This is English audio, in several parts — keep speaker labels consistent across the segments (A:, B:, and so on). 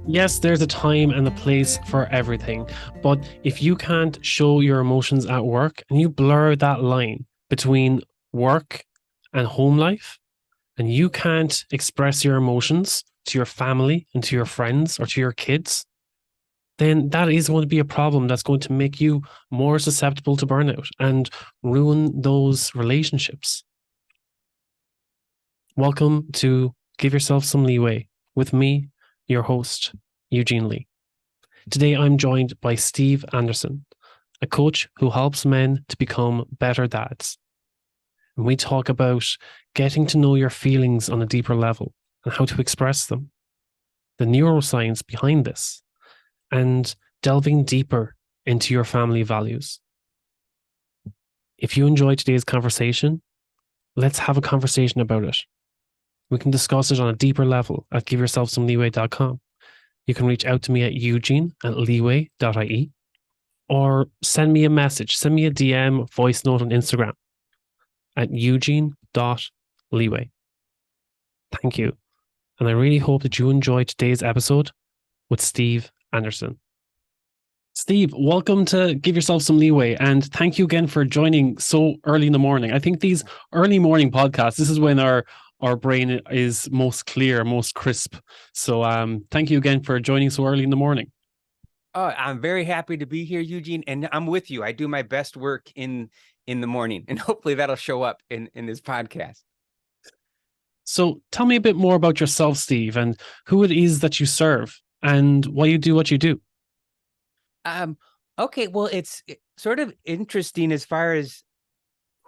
A: Yes, there's a time and a place for everything. But if you can't show your emotions at work and you blur that line between work and home life, and you can't express your emotions to your family and to your friends or to your kids, then that is going to be a problem that's going to make you more susceptible to burnout and ruin those relationships. Welcome to Give Yourself Some Leeway with me, your host, Eugene Lee. Today, I'm joined by Steve Anderson, a coach who helps men to become better dads. And we talk about getting to know your feelings on a deeper level and how to express them, the neuroscience behind this, and delving deeper into your family values. If you enjoyed today's conversation, let's have a conversation about it. We can discuss it on a deeper level at giveyourselfsomeleeway.com. You can reach out to me at eugene@leeway.ie or send me a message, send me a DM, voice note on Instagram at eugene.leeway. Thank you. And I really hope that you enjoyed today's episode with Steve Anderson. Steve, welcome to Give Yourself Some Leeway. And thank you again for joining so early in the morning. I think these early morning podcasts, this is when our brain is most clear, most crisp. So thank you again for joining so early in the morning.
B: Oh, I'm very happy to be here, Eugene, and I'm with you. I do my best work in the morning, and hopefully that'll show up in this podcast.
A: So tell me a bit more about yourself, Steve, and who it is that you serve and why you do what you do.
B: Okay, well, it's sort of interesting as far as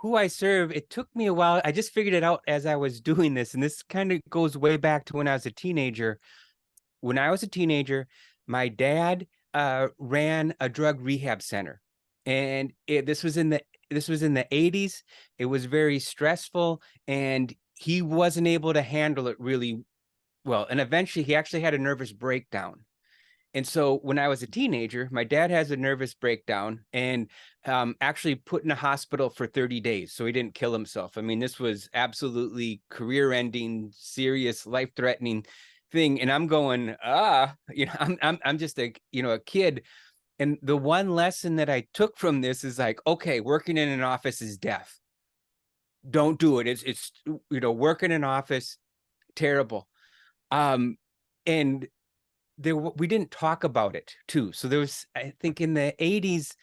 B: who I serve. It took me a while. I just figured it out as I was doing this, and this kind of goes way back to when I was a teenager. When I was a teenager, my dad ran a drug rehab center, and this was in the 80s. It was very stressful, and he wasn't able to handle it really well. And eventually, he actually had a nervous breakdown. And so when I was a teenager, my dad has a nervous breakdown and actually put in a hospital for 30 days. So he didn't kill himself. I mean, this was absolutely career-ending, serious, life-threatening thing. And I'm going, I'm just a kid. And the one lesson that I took from this is like, okay, working in an office is death. Don't do it. It's working in an office, terrible. And we didn't talk about it too. So there was, I think, in the 80s,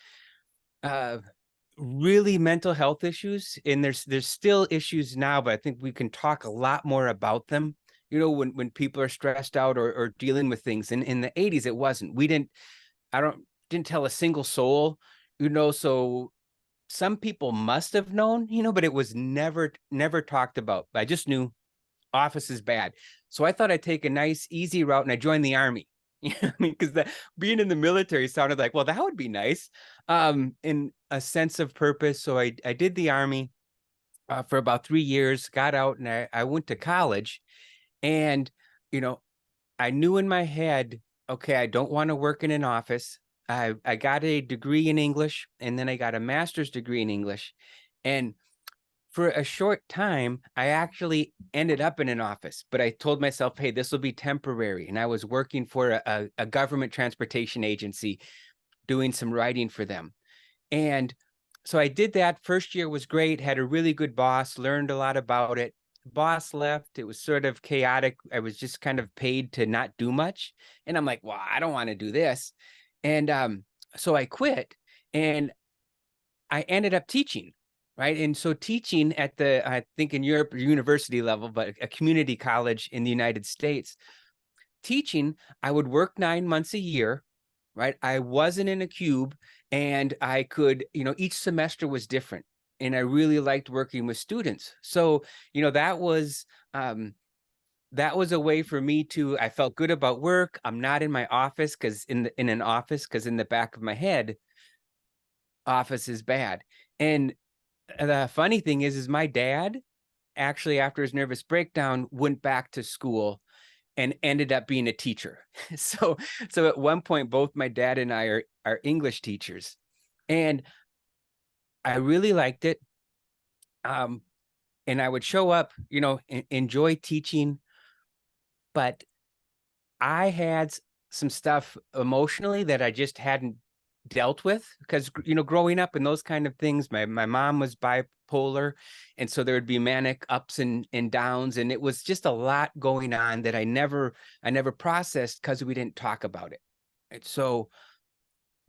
B: really mental health issues, and there's still issues now, but I think we can talk a lot more about them. When people are stressed out or dealing with things. And in the 80s, it wasn't. I didn't tell a single soul, so some people must have known, but it was never talked about. I just knew office is bad. So I thought I'd take a nice, easy route, and I joined the Army. I mean, because being in the military sounded like, well, that would be nice, in a sense of purpose. So I did the Army for about 3 years, got out, and I went to college. And, you know, I knew in my head, okay, I don't want to work in an office. I got a degree in English, and then I got a master's degree in English. And for a short time, I actually ended up in an office, but I told myself, hey, this will be temporary. And I was working for a government transportation agency, doing some writing for them. And so I did that. First year was great, had a really good boss, learned a lot about it. Boss left. It was sort of chaotic. I was just kind of paid to not do much. And I'm like, well, I don't want to do this. And so I quit, and I ended up teaching, right? And so teaching at I think in Europe, university level, but a community college in the United States, teaching, I would work 9 months a year, right? I wasn't in a cube, and I could, each semester was different. And I really liked working with students. So, that was a way for me to, I felt good about work. I'm not in my office in an office, because in the back of my head, office is bad. And the funny thing is my dad actually, after his nervous breakdown, went back to school and ended up being a teacher. So, at one point, both my dad and I are English teachers, and I really liked it. And I would show up, enjoy teaching, but I had some stuff emotionally that I just hadn't dealt with, because growing up and those kind of things, my mom was bipolar, and so there would be manic ups and downs, and it was just a lot going on that I never processed because we didn't talk about it. And so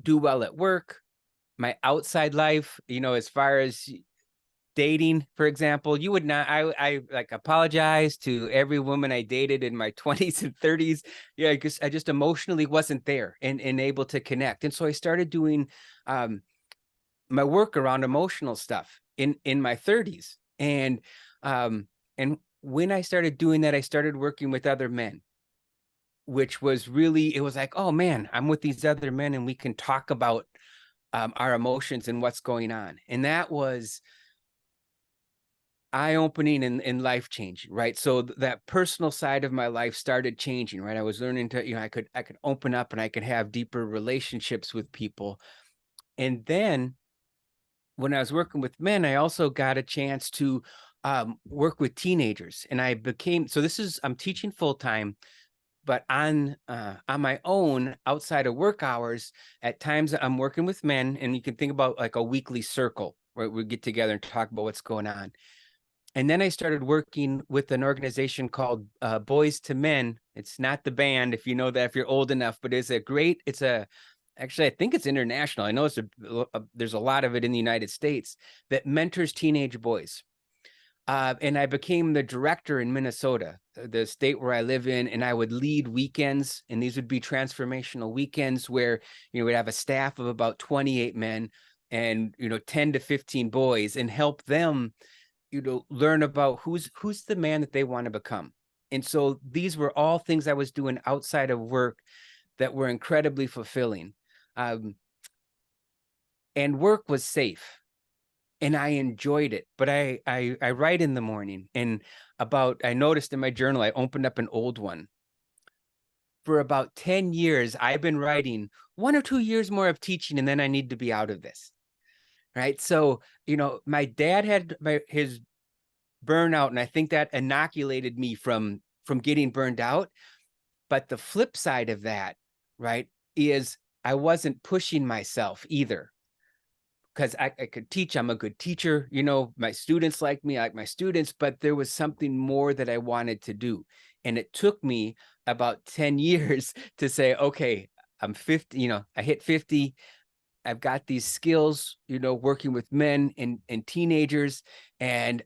B: do well at work, my outside life, as far as dating, for example, you would not, I like apologize to every woman I dated in my 20s and 30s. Yeah, because I just emotionally wasn't there and able to connect. And so I started doing my work around emotional stuff in my 30s. And when I started doing that, I started working with other men, which was really, it was like, oh man, I'm with these other men and we can talk about our emotions and what's going on. And that was eye-opening and life-changing, right? So that personal side of my life started changing, right? I was learning to, I could open up and I could have deeper relationships with people. And then when I was working with men, I also got a chance to work with teenagers. And I became, so I'm teaching full-time, but on my own, outside of work hours, at times I'm working with men, and you can think about like a weekly circle where we get together and talk about what's going on. And then I started working with an organization called Boys to Men. It's not the band, if you know that, if you're old enough, but actually, I think it's international. I know there's a lot of it in the United States that mentors teenage boys. And I became the director in Minnesota, the state where I live in, and I would lead weekends. And these would be transformational weekends where, we'd have a staff of about 28 men and, 10 to 15 boys, and help them learn about who's the man that they want to become. And so these were all things I was doing outside of work that were incredibly fulfilling. And work was safe and I enjoyed it, but I write in the morning, and I noticed in my journal, I opened up an old one. For about 10 years, I've been writing 1 or 2 years more of teaching, and then I need to be out of this. Right. So, my dad had his burnout, and I think that inoculated me from getting burned out. But the flip side of that, right, is I wasn't pushing myself either, because I could teach. I'm a good teacher. My students like me, I like my students, but there was something more that I wanted to do. And it took me about 10 years to say, okay, I'm 50, I hit 50. I've got these skills, working with men and teenagers, and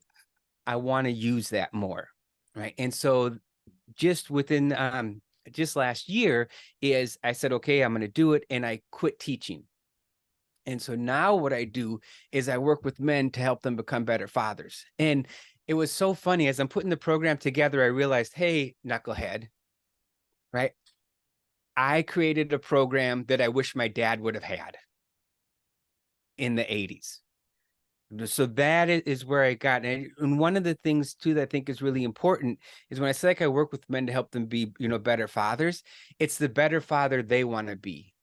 B: I want to use that more, right? And so just within just last year is I said, okay, I'm going to do it, and I quit teaching. And so now what I do is I work with men to help them become better fathers. And it was so funny, as I'm putting the program together, I realized, hey, knucklehead, right? I created a program that I wish my dad would have had in the 80s. So that is where I got. And one of the things too that I think is really important is when I say like I work with men to help them be, better fathers, it's the better father they want to be.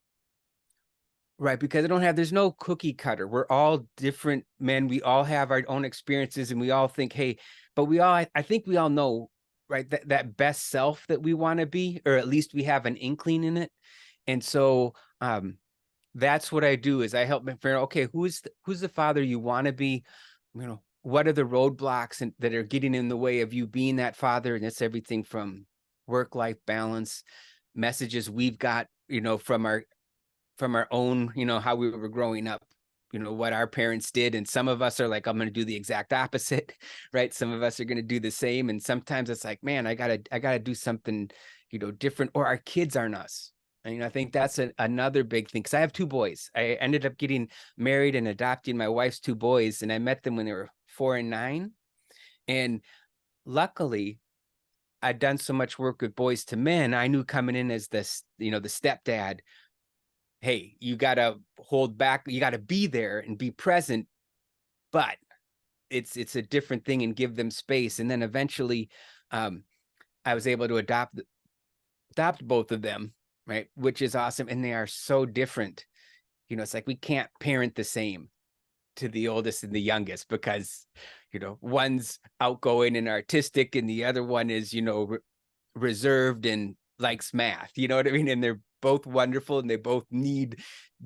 B: Right. Because there's no cookie cutter. We're all different men. We all have our own experiences, and we all think, hey, but I think we all know, right, that best self that we want to be, or at least we have an inkling in it. And so that's what I do, is I help them figure out, okay, who's the father you want to be? What are the roadblocks that are getting in the way of you being that father? And it's everything from work-life balance, messages we've got, from our own, how we were growing up, what our parents did. And some of us are like, I'm going to do the exact opposite, right? Some of us are going to do the same. And sometimes it's like, man, I gotta do something, different, or our kids aren't us. And I think that's another big thing, because I have 2 boys. I ended up getting married and adopting my wife's 2 boys, and I met them when they were 4 and 9. And luckily, I'd done so much work with Boys to Men. I knew coming in as this, the stepdad, hey, you got to hold back. You got to be there and be present, but it's a different thing, and give them space. And then eventually, I was able to adopt both of them, right? Which is awesome. And they are so different. It's like we can't parent the same to the oldest and the youngest, because, one's outgoing and artistic, and the other one is, reserved and likes math, you know what I mean? And they're both wonderful and they both need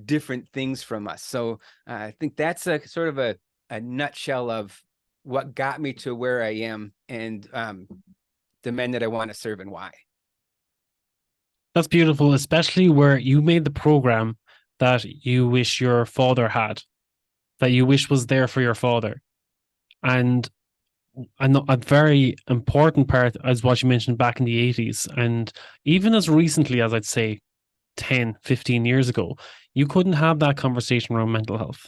B: different things from us. So I think that's a sort of a nutshell of what got me to where I am, and the men that I want to serve and why.
A: That's beautiful, especially where you made the program that you wish your father had, that you wish was there for your father. And a very important part is what you mentioned back in the 80s. And even as recently as I'd say 10, 15 years ago, you couldn't have that conversation around mental health.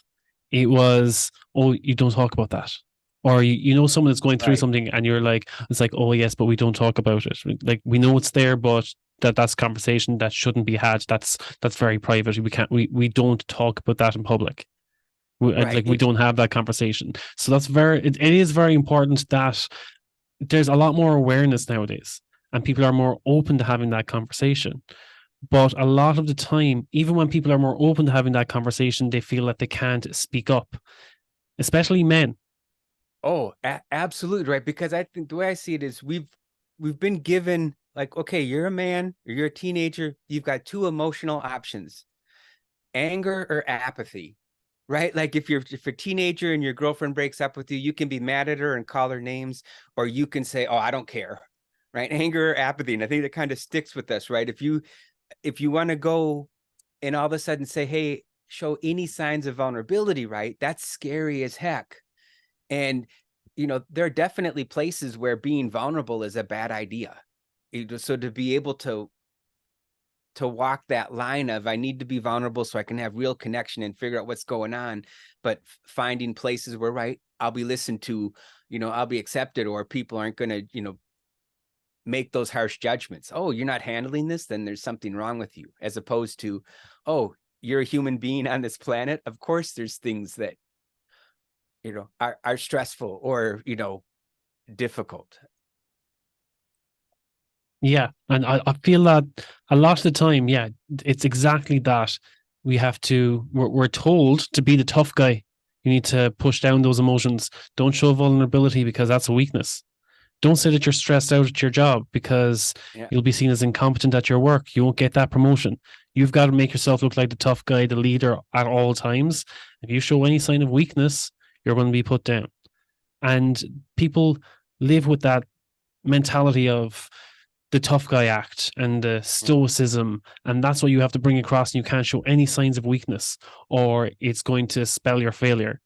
A: It was, oh, you don't talk about that. Or you know someone that's going through
B: Right.
A: something and you're like, it's like, oh yes, but we don't talk about it. Like we know it's there, but that's a conversation that shouldn't be had. That's very private. We don't talk about that in public. We
B: Right.
A: don't have that conversation. So that's it is very important that there's a lot more awareness nowadays and people are more open to having that conversation. But a lot of the time, even when people are more open to having that conversation, they feel that they can't speak up, especially men.
B: Oh, absolutely right. Because I think the way I see it is we've been given, like, okay, you're a man or you're a teenager, you've got two emotional options: anger or apathy. Right? Like if you're a teenager and your girlfriend breaks up with you, you can be mad at her and call her names, or you can say, "Oh, I don't care." Right? Anger or apathy. And I think that kind of sticks with us, right? If you want to go and all of a sudden say, "Hey, show any signs of vulnerability," right? That's scary as heck. And there are definitely places where being vulnerable is a bad idea. So to be able to walk that line of, I need to be vulnerable so I can have real connection and figure out what's going on, but finding places where, right, I'll be listened to, I'll be accepted, or people aren't going to, make those harsh judgments. Oh, you're not handling this, then there's something wrong with you, as opposed to, oh, you're a human being on this planet. Of course, there's things that, are stressful or, difficult.
A: Yeah. And I feel that a lot of the time, yeah, it's exactly that. We're told to be the tough guy. You need to push down those emotions. Don't show vulnerability because that's a weakness. Don't say that you're stressed out at your job because
B: Yeah.
A: you'll be seen as incompetent at your work. You won't get that promotion. You've got to make yourself look like the tough guy, the leader at all times. If you show any sign of weakness, you're going to be put down. And people live with that mentality of the tough guy act and the stoicism. And that's what you have to bring across. And you can't show any signs of weakness or it's going to spell your failure.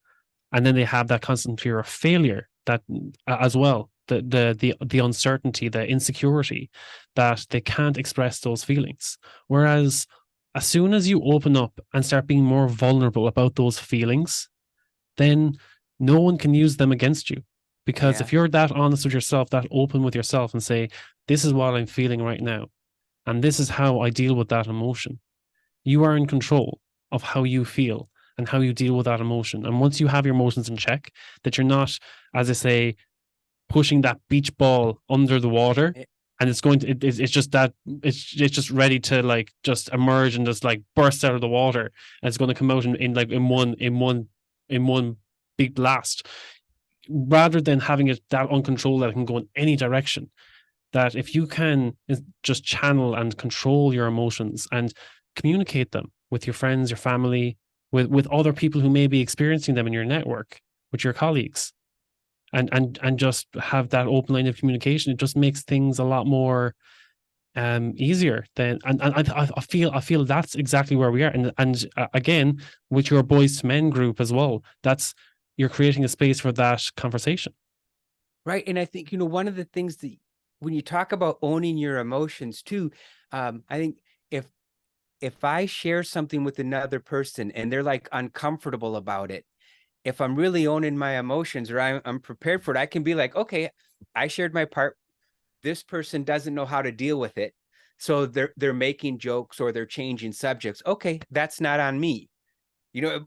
A: And then they have that constant fear of failure that as well, the uncertainty, the insecurity that they can't express those feelings. Whereas as soon as you open up and start being more vulnerable about those feelings, then no one can use them against you. Because
B: Yeah.
A: if you're that honest with yourself, that open with yourself and say, this is what I'm feeling right now, and this is how I deal with that emotion, you are in control of how you feel and how you deal with that emotion. And once you have your emotions in check, that you're not, as I say, pushing that beach ball under the water
B: It-
A: and it's going to it's just that it's just ready to like just emerge and just like burst out of the water and it's going to come out in like in one big blast rather than having it that uncontrolled that it can go in any direction. That if you can just channel and control your emotions and communicate them with your friends, your family, with other people who may be experiencing them in your network, with your colleagues, and just have that open line of communication, it just makes things a lot more easier. Then and I feel that's exactly where we are. And again, with your boys to men group as well, that's you're creating a space for that conversation.
B: Right. And I think, one of the things that when you talk about owning your emotions too, I think if if I share something with another person and they're like uncomfortable about it, if I'm really owning my emotions or I'm prepared for it, I can be like, okay, I shared my part. This person doesn't know how to deal with it. So they're making jokes or they're changing subjects. Okay, that's not on me.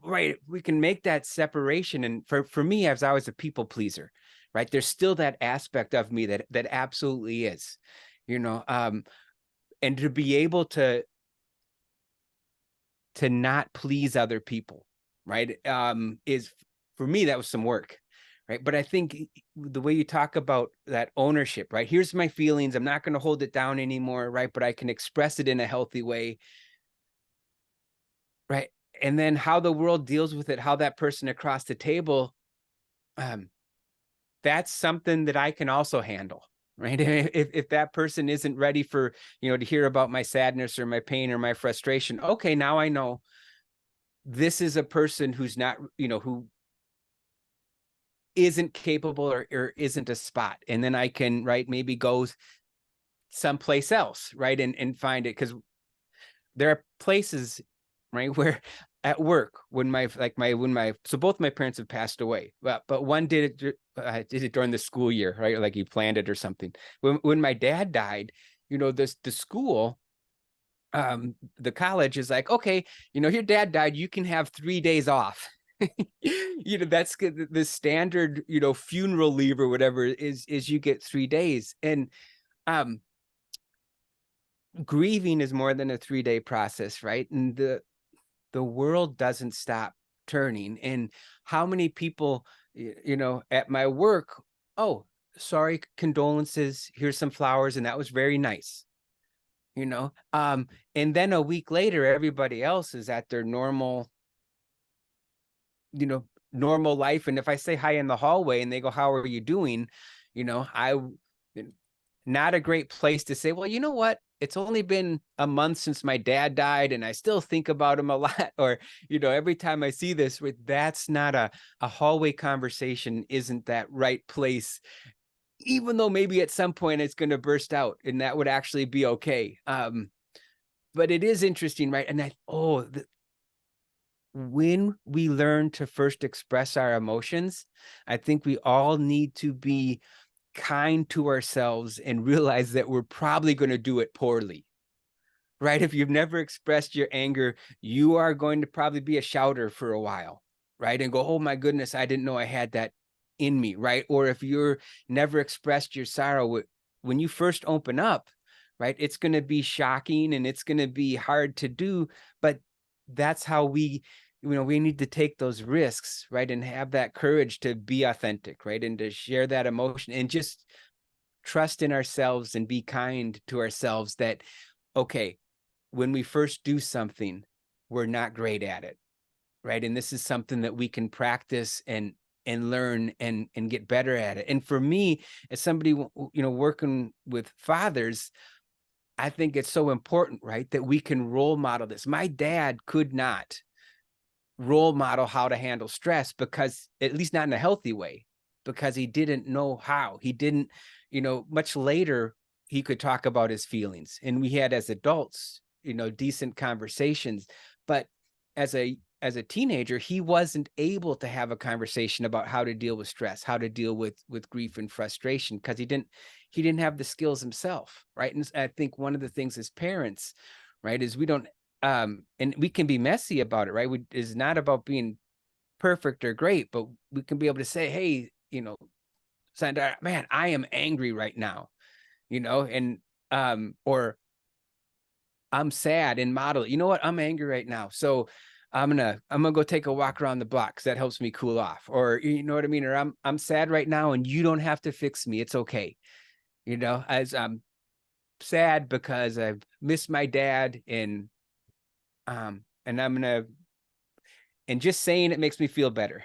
B: Right? We can make that separation. And for me, as I was a people pleaser, right? There's still that aspect of me that absolutely is, you know, um, and to be able to not please other people, right? Is for me, that was some work, right? But I think the way you talk about that ownership, right? Here's my feelings. I'm not going to hold it down anymore, right? But I can express it in a healthy way, right? And then how the world deals with it, how that person across the table, that's something that I can also handle, right? If that person isn't ready for, to hear about my sadness or my pain or my frustration, okay, now I know this is a person who's not, who isn't capable or isn't a spot. And then I can, right, maybe go someplace else, right, and find it. Because there are places, right, where at work, so both my parents have passed away, but one did it during the school year, right? Like he planned it or something. When my dad died, the school, the college is like, okay, your dad died, you can have 3 days off. That's the standard, funeral leave or whatever is you get 3 days. And grieving is more than a 3-day process, right? And the world doesn't stop turning. And how many people, at my work, oh, sorry, condolences, here's some flowers, and that was very nice. And then a week later, everybody else is at their normal life. And if I say hi in the hallway and they go, how are you doing? I not a great place to say, well, you know what? It's only been a month since my dad died and I still think about him a lot. Or, every time I see this, that's not a hallway conversation, isn't that right place, even though maybe at some point it's going to burst out and that would actually be okay. But it is interesting, right? And when we learn to first express our emotions, I think we all need to be kind to ourselves and realize that we're probably going to do it poorly, right? If you've never expressed your anger, you are going to probably be a shouter for a while, right? And go, oh my goodness, I didn't know I had that in me, right? Or if you're never expressed your sorrow, when you first open up, right, it's going to be shocking and it's going to be hard to do, but that's how we need to take those risks, right? And have that courage to be authentic, right? And to share that emotion and just trust in ourselves and be kind to ourselves that, okay, when we first do something, we're not great at it, right? And this is something that we can practice and learn and get better at it. And for me, as somebody, working with fathers, I think it's so important, right, that we can role model this. My dad could not role model how to handle stress, because, at least not in a healthy way, because he didn't know how. He didn't, much later he could talk about his feelings, and we had, as adults, decent conversations. But as a teenager, he wasn't able to have a conversation about how to deal with stress, how to deal with grief and frustration, because he didn't have the skills himself, right? And I think one of the things as parents, right, is we don't, and we can be messy about it, right? It's not about being perfect or great, but we can be able to say, hey, Sandra, man, I am angry right now, and or I'm sad, and model it. You know what? I'm angry right now, so I'm gonna go take a walk around the block because that helps me cool off. Or, you know what I mean? Or I'm sad right now, and you don't have to fix me. It's okay. As I'm sad because I've missed my dad, and and just saying it makes me feel better.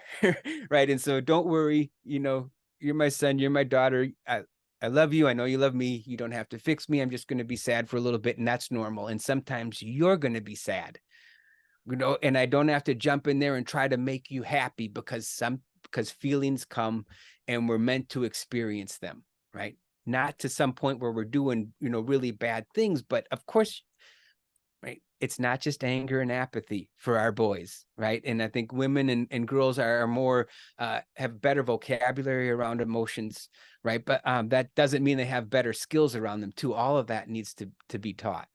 B: Right. And so don't worry, you're my son, you're my daughter. I love you. I know you love me. You don't have to fix me. I'm just going to be sad for a little bit, and that's normal. And sometimes you're going to be sad, and I don't have to jump in there and try to make you happy, because feelings come and we're meant to experience them, right? Not to some point where we're doing, really bad things, but of course, right, it's not just anger and apathy for our boys, right? And I think women and girls are more, have better vocabulary around emotions, right? But that doesn't mean they have better skills around them too. All of that needs to be taught.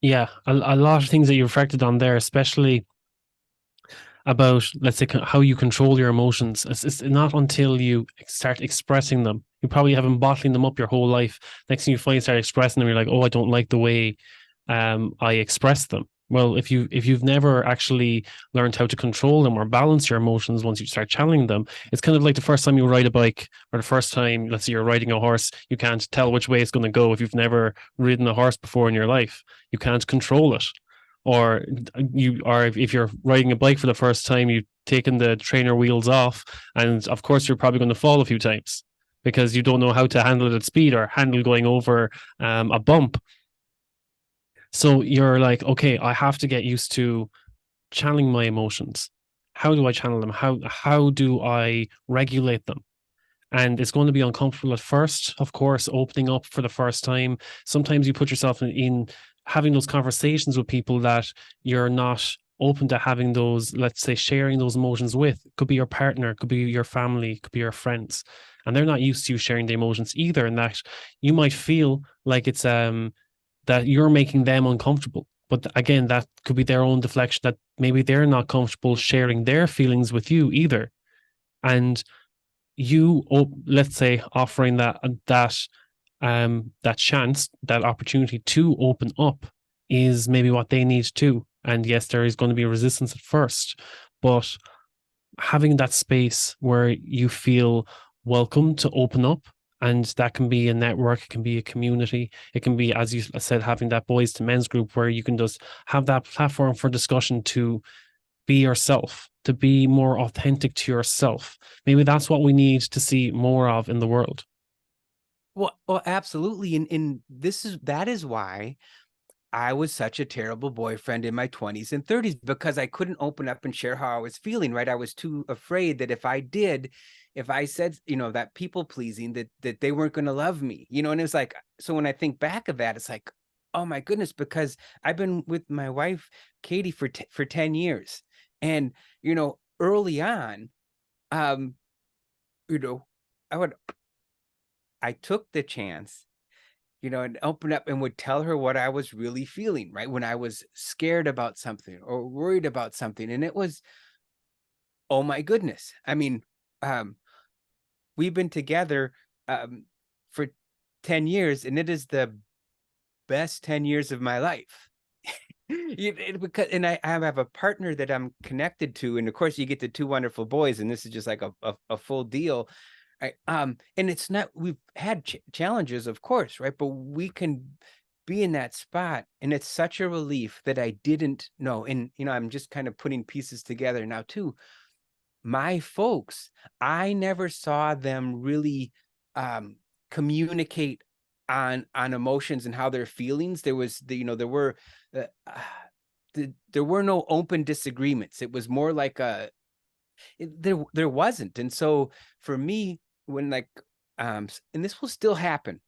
A: Yeah, a lot of things that you reflected on there, especially about, let's say, how you control your emotions. It's not until you start expressing them. You probably have been bottling them up your whole life. Next thing you find, you start expressing them, you're like, oh, I don't like the way I express them. Well, if you've never actually learned how to control them or balance your emotions once you start channeling them, it's kind of like the first time you ride a bike or the first time, let's say you're riding a horse, you can't tell which way it's going to go if you've never ridden a horse before in your life. You can't control it. Or if you're riding a bike for the first time, you've taken the trainer wheels off, and of course you're probably going to fall a few times because you don't know how to handle it at speed or handle going over a bump. So you're like, okay, I have to get used to channeling my emotions. How do I channel them? How do I regulate them? And it's going to be uncomfortable at first, of course, opening up for the first time. Sometimes you put yourself in having those conversations with people that you're not open to having those, let's say, sharing those emotions with. It could be your partner, it could be your family, it could be your friends. And they're not used to you sharing the emotions either. And that you might feel like it's that you're making them uncomfortable. But again, that could be their own deflection that maybe they're not comfortable sharing their feelings with you either. And you, let's say, offering that chance, that opportunity to open up is maybe what they need too. And yes, there is going to be resistance at first, but having that space where you feel welcome to open up, and that can be a network, it can be a community, it can be, as you said, having that boys to men's group where you can just have that platform for discussion to be yourself, to be more authentic to yourself. Maybe that's what we need to see more of in the world.
B: Well, absolutely. And that is why I was such a terrible boyfriend in my 20s and 30s, because I couldn't open up and share how I was feeling, right? I was too afraid that if I said, that people pleasing, that they weren't going to love me, and it was like, so when I think back of that, it's like, oh my goodness, because I've been with my wife, Katie, for 10 years. And, early on, um, you know, I took the chance, and open up and would tell her what I was really feeling, right? When I was scared about something or worried about something. And it was, oh my goodness. I mean, um, we've been together for 10 years, and it is the best 10 years of my life. Because I have a partner that I'm connected to, and of course you get the two wonderful boys, and this is just like a full deal. Right. And it's not, we've had challenges, of course, right? But we can be in that spot. And it's such a relief that I didn't know. And, I'm just kind of putting pieces together now too. My folks, I never saw them really communicate on emotions and how their feelings. There was uh, there were no open disagreements. It was more like there wasn't. And so for me, when and this will still happen,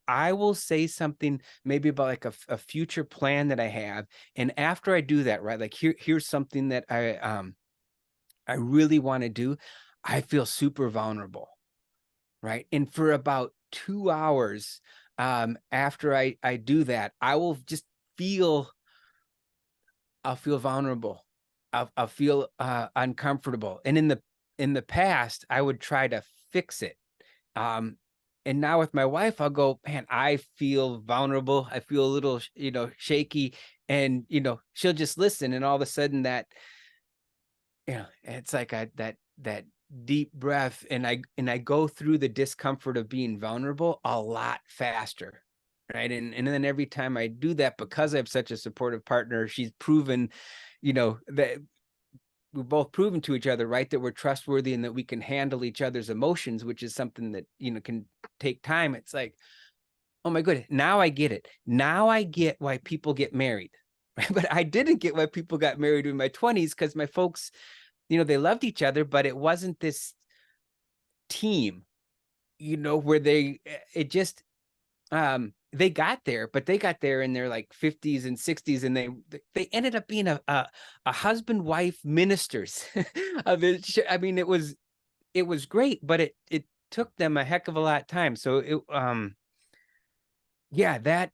B: I will say something maybe about like a future plan that I have, and after I do that, right, like here's something that I really want to do, I feel super vulnerable, right? And for about 2 hours after I do that, I will just feel I'll feel vulnerable. I'll feel uncomfortable. And in the past, I would try to fix it. And now with my wife, I'll go, man, I feel vulnerable. I feel a little, shaky, and she'll just listen. And all of a sudden, it's like that deep breath, and I go through the discomfort of being vulnerable a lot faster. Right. And then every time I do that, because I have such a supportive partner, she's proven, that we've both proven to each other, right, that we're trustworthy and that we can handle each other's emotions, which is something that, can take time. It's like, oh my goodness, now I get it. Now I get why people get married. Right? But I didn't get why people got married in my 20s, because my folks, they loved each other, but it wasn't this team, where it just, they got there, but they got there in their like 50s and 60s, and they ended up being a husband wife ministers. I mean, it was great, but it took them a heck of a lot of time. So yeah, that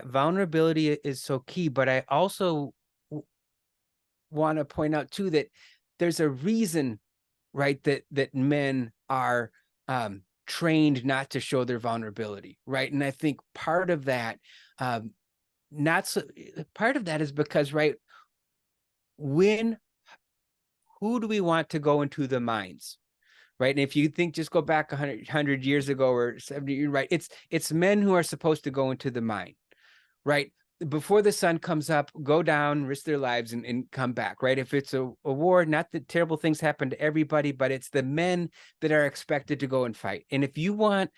B: vulnerability is so key. But I also want to point out too that there's a reason, right, that men are trained not to show their vulnerability, right? And I think part of that not so, part of that is because, right, who do we want to go into the minds? Right. And if you think, just go back 100 years ago or 70, you're right. It's men who are supposed to go into the mind, right? Before the sun comes up, go down, risk their lives and come back, right? If it's a war, not that terrible things happen to everybody, but it's the men that are expected to go and fight. And if you want,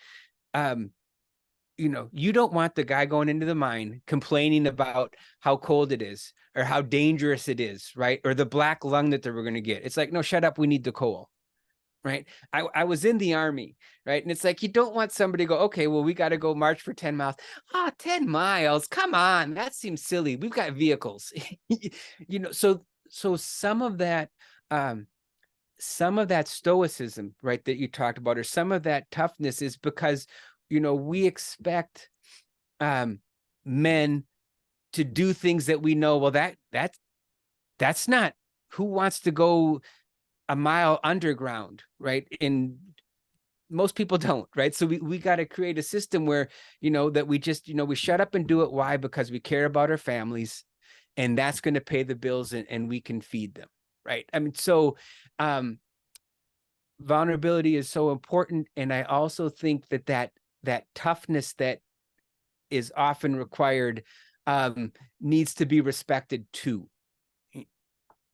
B: you don't want the guy going into the mine complaining about how cold it is or how dangerous it is, right? Or the black lung that they were going to get. It's like, no, shut up. We need the coal. Right. I was in the Army, right? And it's like, you don't want somebody to go, okay, well, we got to go march for 10 miles. 10 miles. Come on. That seems silly. We've got vehicles. So some of that stoicism, right, that you talked about, or some of that toughness is because, we expect men to do things that we know, well, that's not, who wants to go a mile underground, right? And most people don't, right? So we got to create a system where, that we just, we shut up and do it. Why? Because we care about our families, and that's going to pay the bills, and we can feed them, right? I mean, so vulnerability is so important. And I also think that toughness that is often required needs to be respected too.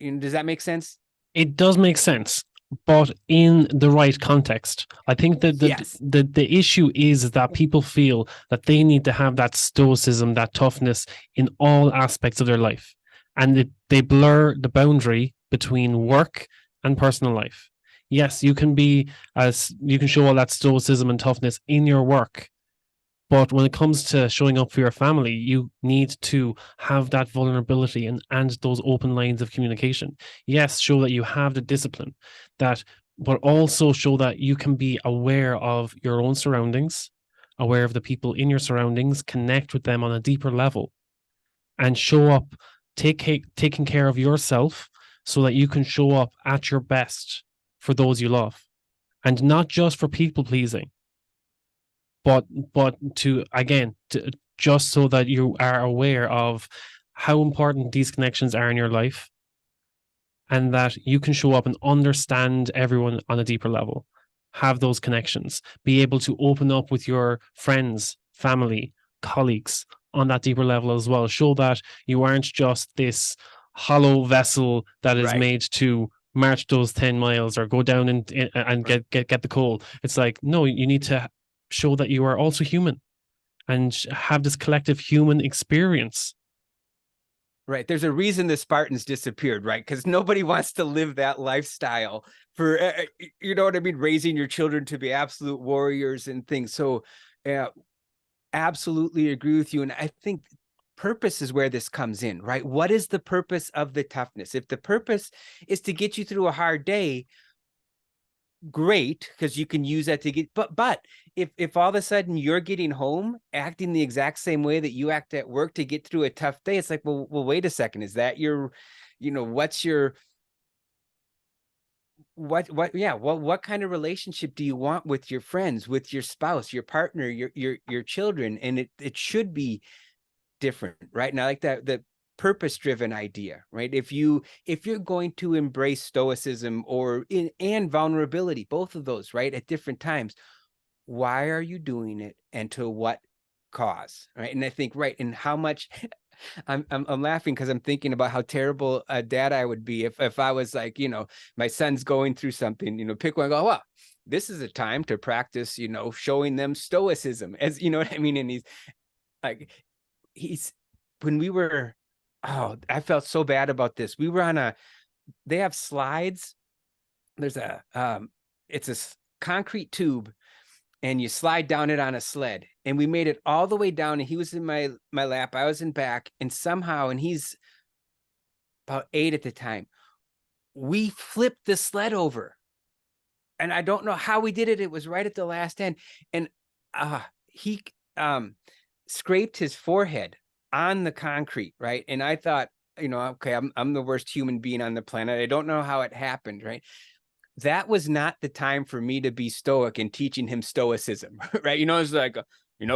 B: Does that make sense?
A: It does make sense, but in the right context. I think that
B: Yes.
A: the issue is that people feel that they need to have that stoicism, that toughness in all aspects of their life. And they blur the boundary between work and personal life. Yes, you can show all that stoicism and toughness in your work, but when it comes to showing up for your family, you need to have that vulnerability and those open lines of communication. Yes, show that you have the discipline, but also show that you can be aware of your own surroundings, aware of the people in your surroundings, connect with them on a deeper level, and show up, taking care of yourself so that you can show up at your best for those you love, and not just for people pleasing, but just so that you are aware of how important these connections are in your life, and that you can show up and understand everyone on a deeper level, have those connections, be able to open up with your friends, family, colleagues on that deeper level as well. Show that you aren't just this hollow vessel that is made to march those 10 miles or go down and get the coal. It's like, no, you need to show that you are also human and have this collective human experience.
B: Right. There's a reason the Spartans disappeared, right? Because nobody wants to live that lifestyle for, you know what I mean? Raising your children to be absolute warriors and things. So, absolutely agree with you. And I think purpose is where this comes in, right? What is the purpose of the toughness? If the purpose is to get you through a hard day, great, because you can use that to get, but if all of a sudden you're getting home acting the exact same way that you act at work to get through a tough day, it's like, well, wait a second, is that your, what's your, what kind of relationship do you want with your friends, with your spouse, your partner, your children? And it should be different, right? And I like that, the purpose-driven idea, right? If you're going to embrace stoicism and vulnerability, both of those, right, at different times, why are you doing it, and to what cause, right? And I think, right, and how much I'm laughing because I'm thinking about how terrible a dad I would be if I was like, my son's going through something, pick one and go, well, this is a time to practice, showing them stoicism, as you know what I mean. And he's like, when we were, I felt so bad about this. We were they have slides. There's it's a concrete tube, and you slide down it on a sled. And we made it all the way down, and he was in my lap, I was in back, and somehow, and he's about 8 at the time, we flipped the sled over. And I don't know how we did it. It was right at the last end. And he scraped his forehead on the concrete, right? And I thought, okay, I'm the worst human being on the planet. I don't know how it happened, right? That was not the time for me to be stoic and teaching him stoicism, right? It's like,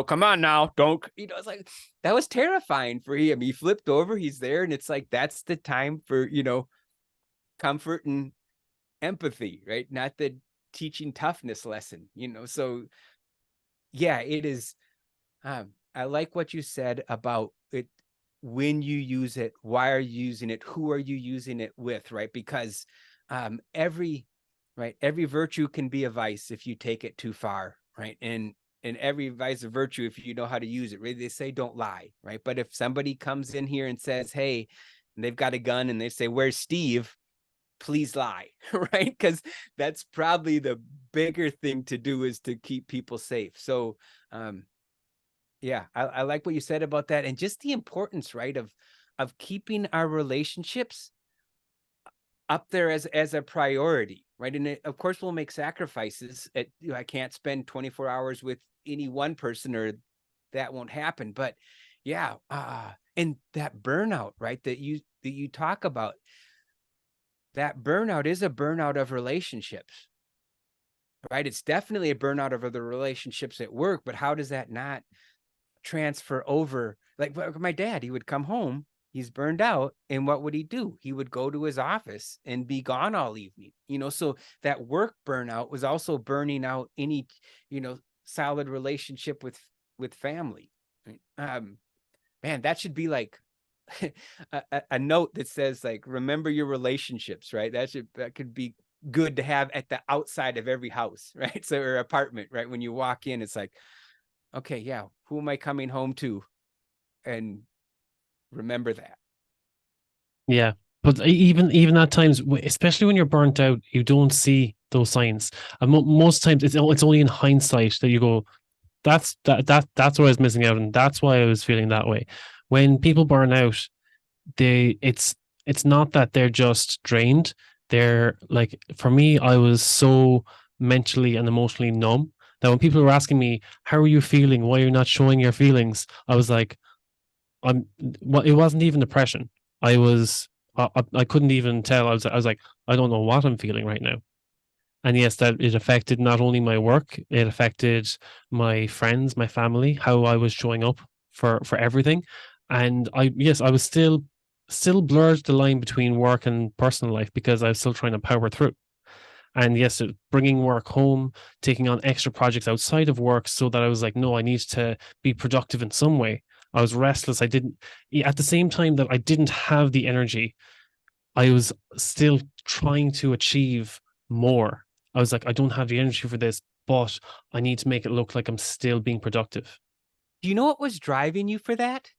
B: come on now, don't, it's like, that was terrifying for him. He flipped over, he's there, and it's like, that's the time for, comfort and empathy, right? Not the teaching toughness lesson, so yeah, it is. I like what you said about it. When you use it, why are you using it? Who are you using it with? Right. Because every virtue can be a vice if you take it too far. Right. And every vice of virtue if you know how to use it. Right. They say don't lie. Right. But if somebody comes in here and says, hey, and they've got a gun and they say, where's Steve? Please lie. Right. Because that's probably the bigger thing to do, is to keep people safe. So yeah, I like what you said about that, and just the importance, right, of keeping our relationships up there as a priority, right? And of course, we'll make sacrifices. I can't spend 24 hours with any one person, or that won't happen. But yeah, and that burnout, right, that you talk about, that burnout is a burnout of relationships, right? It's definitely a burnout of other relationships at work. But how does that not transfer over? Like my dad, he would come home, he's burned out, and what would he do? He would go to his office and be gone all evening. So that work burnout was also burning out any solid relationship with family. Man, that should be like a note that says, like, remember your relationships, right? That could be good to have at the outside of every house, right? So, or apartment, right? When you walk in, it's like, okay, yeah, who am I coming home to? And remember that.
A: Yeah. But even at times, especially when you're burnt out, you don't see those signs. And most times, it's only in hindsight that you go, that's what I was missing out, and that's why I was feeling that way. When people burn out, they it's not that they're just drained. They're like, for me, I was so mentally and emotionally numb that when people were asking me, how are you feeling, why are you not showing your feelings, I was like, well, it wasn't even depression. I was I couldn't even tell. I was like, I don't know what I'm feeling right now. And yes, that it affected not only my work, it affected my friends, my family, how I was showing up for everything. And I was still blurred the line between work and personal life, because I was still trying to power through. And yes, bringing work home, taking on extra projects outside of work, so that I was like, no, I need to be productive in some way. I was restless. I didn't, at the same time that I didn't have the energy, I was still trying to achieve more. I was like, I don't have the energy for this, but I need to make it look like I'm still being productive.
B: Do you know what was driving you for that?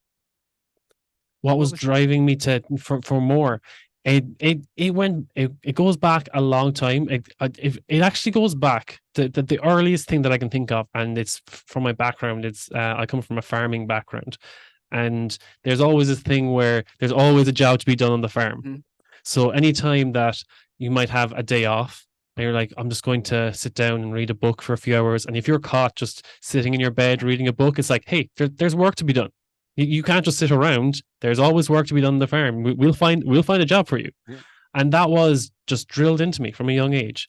A: What
B: What
A: was
B: was
A: driving me to for more? It goes back a long time. It actually goes back to the earliest thing that I can think of, and it's from my background. It's I come from a farming background, and there's always this thing where there's always a job to be done on the farm.
B: Mhm.
A: So anytime that you might have a day off, and you're like, I'm just going to sit down and read a book for a few hours. And if you're caught just sitting in your bed reading a book, it's like, hey, there's work to be done. You can't just sit around. There's always work to be done on the farm. We'll find a job for you.
B: Yeah.
A: And that was just drilled into me from a young age.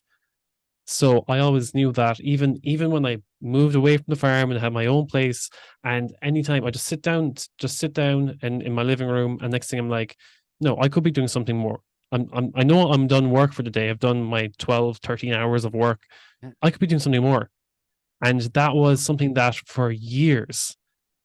A: So I always knew that, even when I moved away from the farm and had my own place, and anytime I just sit down in my living room, and next thing I'm like, no, I could be doing something more. I know I'm done work for the day. I've done my 12, 13 hours of work.
B: Yeah.
A: I could be doing something more. And that was something that for years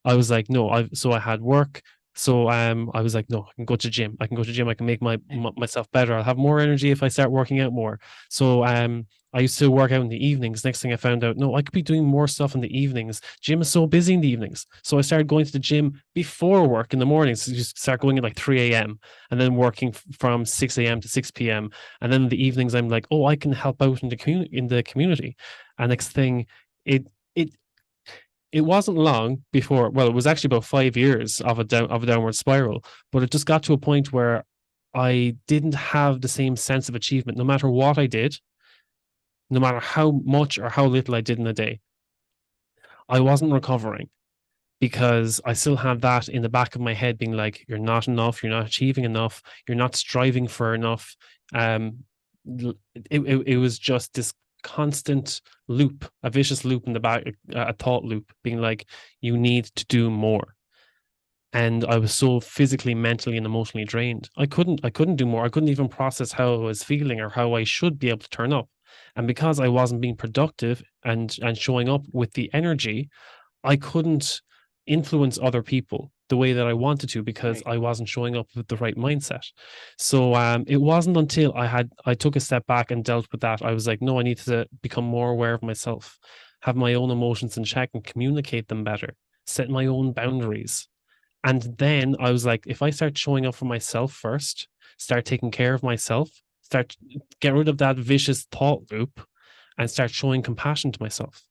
A: I was like, no, I had work. So I was like, no, I can go to gym. I can go to gym. I can make myself better. I'll have more energy if I start working out more. So I used to work out in the evenings. Next thing I found out, no, I could be doing more stuff in the evenings. Gym is so busy in the evenings. So I started going to the gym before work in the mornings. So just start going at like 3 a.m. and then working from 6 a.m. to 6 p.m. And then in the evenings, I'm like, oh, I can help out in the community. And next thing, it it it wasn't long before, well, it was actually about 5 years of a downward spiral, but it just got to a point where I didn't have the same sense of achievement, no matter what I did, no matter how much or how little I did in a day. I wasn't recovering, because I still had that in the back of my head being like, you're not enough, you're not achieving enough, you're not striving for enough. Um, it was just this constant loop, a vicious loop in the back, a thought loop, being like, you need to do more. And I was so physically, mentally, and emotionally drained. I couldn't do more. I couldn't even process how I was feeling or how I should be able to turn up. And because I wasn't being productive and showing up with the energy, I couldn't influence other people the way that I wanted to because
B: Right.
A: I wasn't showing up with the right mindset. So it wasn't until I took a step back and dealt with that. I was like, no, I need to become more aware of myself, have my own emotions in check and communicate them better, set my own boundaries. And then I was like, if I start showing up for myself first, start taking care of myself, start get rid of that vicious thought loop and start showing compassion to myself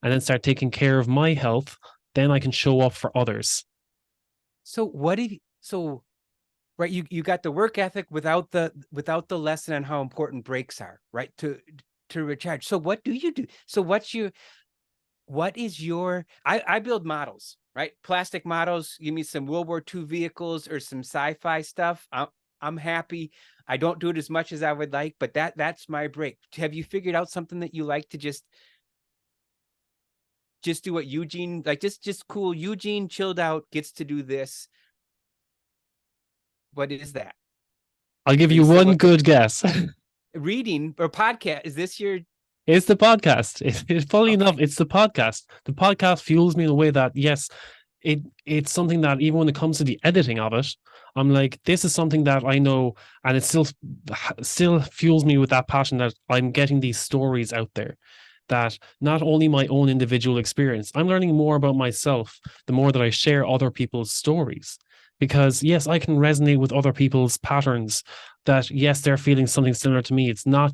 A: and then start taking care of my health, then I can show up for others.
B: So what if so right, you got the work ethic without the lesson on how important breaks are, right? To recharge. So what do you do? So what is your I build models, right? Plastic models. Give me some World War II vehicles or some sci-fi stuff. I'm happy. I don't do it as much as I would like, but that's my break. Have you figured out something that you like to just do what Eugene, like just cool? Eugene chilled out, gets to do this. What is that?
A: I'll give
B: Are
A: you
B: you still
A: one
B: looking
A: good guess.
B: reading or podcast? Is this your
A: It's the podcast. It's funny enough,
B: okay?
A: it's the podcast. The podcast fuels me in a way that, yes, it's something that even when it comes to the editing of it, I'm like, this is something that I know, and it still fuels me with that passion that I'm getting these stories out there. That not only my own individual experience, I'm learning more about myself the more that I share other people's stories. Because yes, I can resonate with other people's patterns. That yes, they're feeling something similar to me. It's not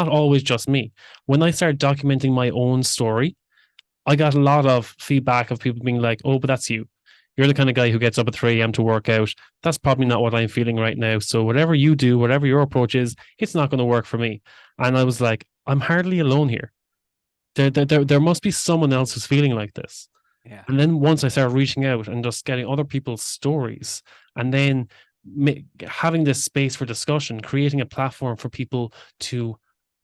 A: always just me. When I start documenting my own story, I got a lot of feedback of people being like, "Oh, but that's you. You're the kind of guy who gets up at 3 a.m. to work out. That's probably not what I'm feeling right now. So whatever you do, whatever your approach is, it's not going to work for me." And I was like, "I'm hardly alone here. There must be someone else who's feeling like this."
B: Yeah.
A: And then once I started reaching out and just getting other people's stories, and then having this space for discussion, creating a platform for people to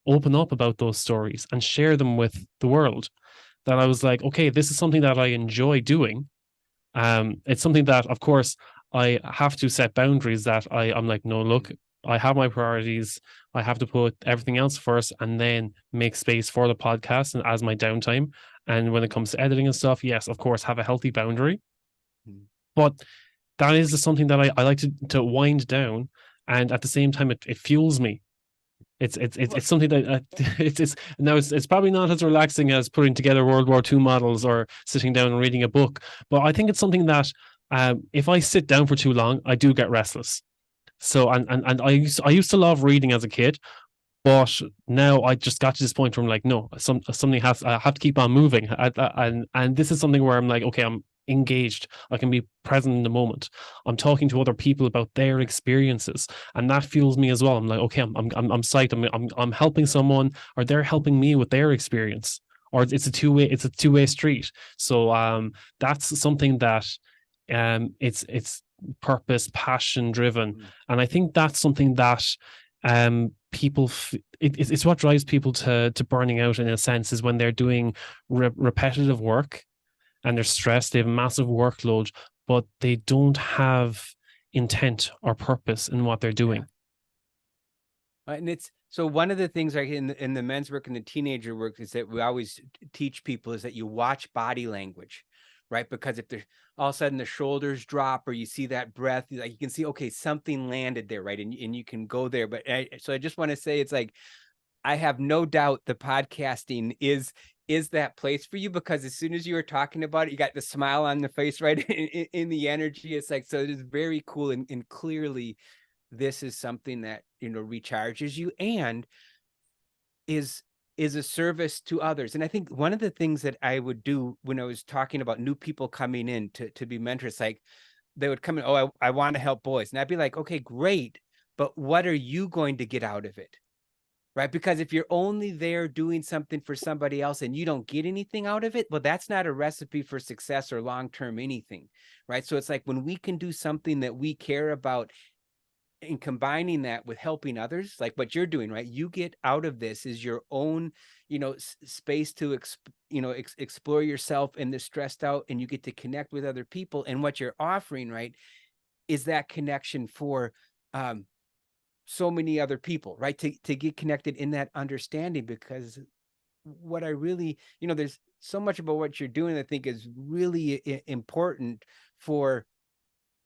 A: open up about those stories and share them with the world, that I was like, okay, this is something that I enjoy doing. It's something that, of course, I have to set boundaries that I'm like, no, look, I have my priorities. I have to put everything else first and then make space for the podcast and as my downtime. And when it comes to editing and stuff, yes, of course, have a healthy boundary. But that is just something that I like to wind down. And at the same time, it fuels me. It's something that it's now it's probably not as relaxing as putting together World War II models or sitting down and reading a book, but I think it's something that if I sit down for too long, I do get restless. So and I used to love reading as a kid, but now I just got to this point where I'm like, no, something has I have to keep on moving, and this is something where I'm like, okay, I'm engaged. I can be present in the moment. I'm talking to other people about their experiences, and that fuels me as well. I'm like, okay, I'm psyched. I'm helping someone, or they're helping me with their experience, or it's a two-way street. So that's something that it's purpose, passion driven, and I think that's something that it's what drives people to burning out in a sense is when they're doing repetitive work and they're stressed, they have a massive workload, but they don't have intent or purpose in what they're
B: Yeah.
A: doing.
B: And it's so one of the things like in the men's work and the teenager work is that we always teach people is that you watch body language, right? Because if there's all of a sudden the shoulders drop or you see that breath, like you can see, okay, something landed there, right? And you can go there. But so I just want to say it's like I have no doubt the podcasting is that place for you because as soon as you were talking about it, you got the smile on the face, right? In the energy. It's like so it is very cool and clearly this is something that recharges you and is a service to others. And I think one of the things that I would do when I was talking about new people coming in to be mentors, like they would come in, oh, I want to help boys, and I'd be like, okay, great, but what are you going to get out of it? Right? Because if you're only there doing something for somebody else and you don't get anything out of it, well, that's not a recipe for success or long-term anything, right? So it's like when we can do something that we care about in combining that with helping others, like what you're doing, right? You get out of this is your own, space to, explore yourself in this stressed out, and you get to connect with other people. And what you're offering, right, is that connection for so many other people, right? To get connected in that understanding, because what I really, there's so much about what you're doing, I think is really important for,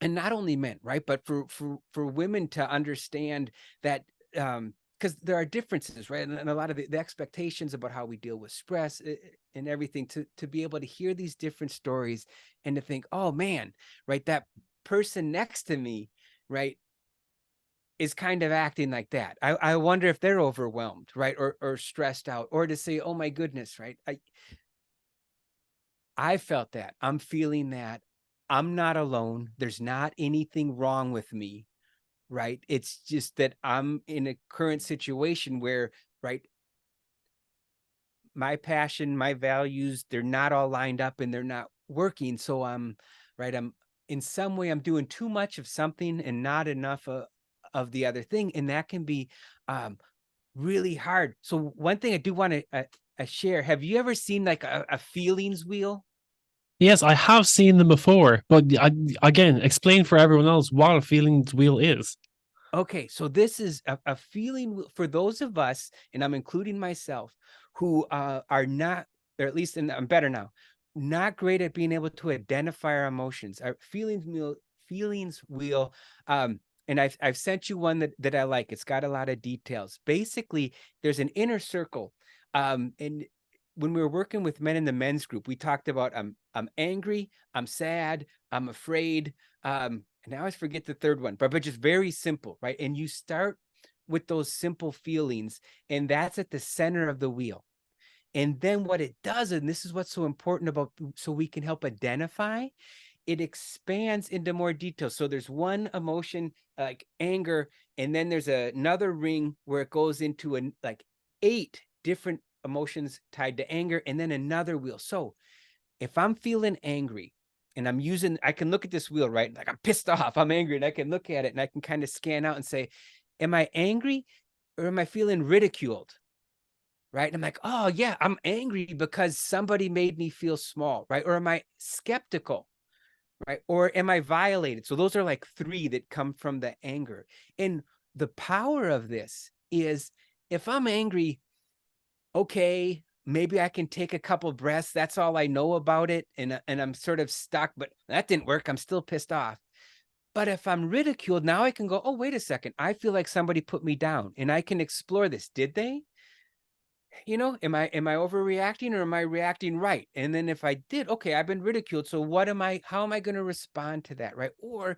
B: and not only men, right, but for women to understand that, because there are differences, right, and a lot of the expectations about how we deal with stress, and everything, to be able to hear these different stories and to think, oh man, right, that person next to me, right, is kind of acting like that. I wonder if they're overwhelmed, right, or stressed out, or to say, oh my goodness, right, I felt that. I'm feeling that. I'm not alone. There's not anything wrong with me, right? It's just that I'm in a current situation where, right, my passion, my values, they're not all lined up and they're not working. So I'm in some way, I'm doing too much of something and not enough of the other thing. And that can be really hard. So one thing I do want to share, have you ever seen like a feelings wheel?
A: Yes, I have seen them before, but again, explain for everyone else what a feelings wheel is.
B: Okay, so this is a feeling for those of us, and I'm including myself, who are not, or at least, and I'm better now, not great at being able to identify our emotions. Our feelings wheel, and I've sent you one that I like. It's got a lot of details. Basically, there's an inner circle, and when we were working with men in the men's group, we talked about I'm angry, I'm sad, I'm afraid, and I always forget the third one, but just very simple, right? And you start with those simple feelings, and that's at the center of the wheel. And then what it does, and this is what's so important about, so we can help identify, it expands into more detail. So there's one emotion like anger, and then there's another ring where it goes into like 8 different emotions tied to anger, and then another wheel. So if I'm feeling angry and I can look at this wheel, right? Like I'm pissed off, I'm angry, and I can look at it and I can kind of scan out and say, am I angry or am I feeling ridiculed? Right. And I'm like, oh yeah, I'm angry because somebody made me feel small, right? Or am I skeptical? Right. Or am I violated? So those are like 3 that come from the anger. And the power of this is, if I'm angry, okay, maybe I can take a couple breaths. That's all I know about it. And I'm sort of stuck, but that didn't work. I'm still pissed off. But if I'm ridiculed, now I can go, oh, wait a second. I feel like somebody put me down, and I can explore this. Did they? Am I overreacting, or am I reacting right? And then if I did, okay, I've been ridiculed. So how am I going to respond to that? Right. Or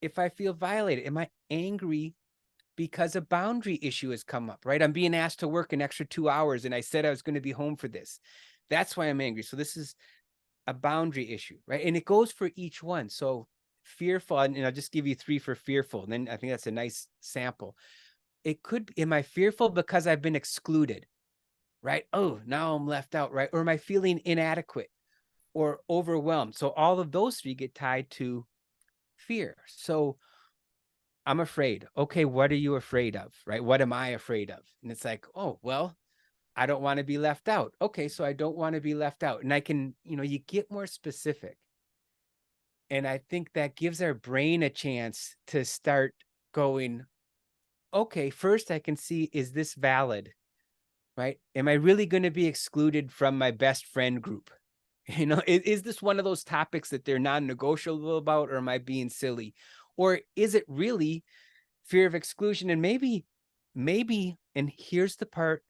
B: if I feel violated, am I angry because a boundary issue has come up, right? I'm being asked to work an extra 2 hours and I said I was going to be home for this. That's why I'm angry. So this is a boundary issue, right? And it goes for each one. So fearful, and I'll just give you 3 for fearful. And then I think that's a nice sample. It could be, am I fearful because I've been excluded, right? Oh, now I'm left out, right? Or am I feeling inadequate or overwhelmed? So all of those 3 get tied to fear. So I'm afraid. Okay, what are you afraid of? Right? What am I afraid of? And it's like, oh, well, I don't want to be left out. Okay, so I don't want to be left out. And I can, you get more specific. And I think that gives our brain a chance to start going, okay, first I can see, is this valid? Right? Am I really going to be excluded from my best friend group? Is this one of those topics that they're non-negotiable about, or am I being silly? Or is it really fear of exclusion? And maybe, and here's the part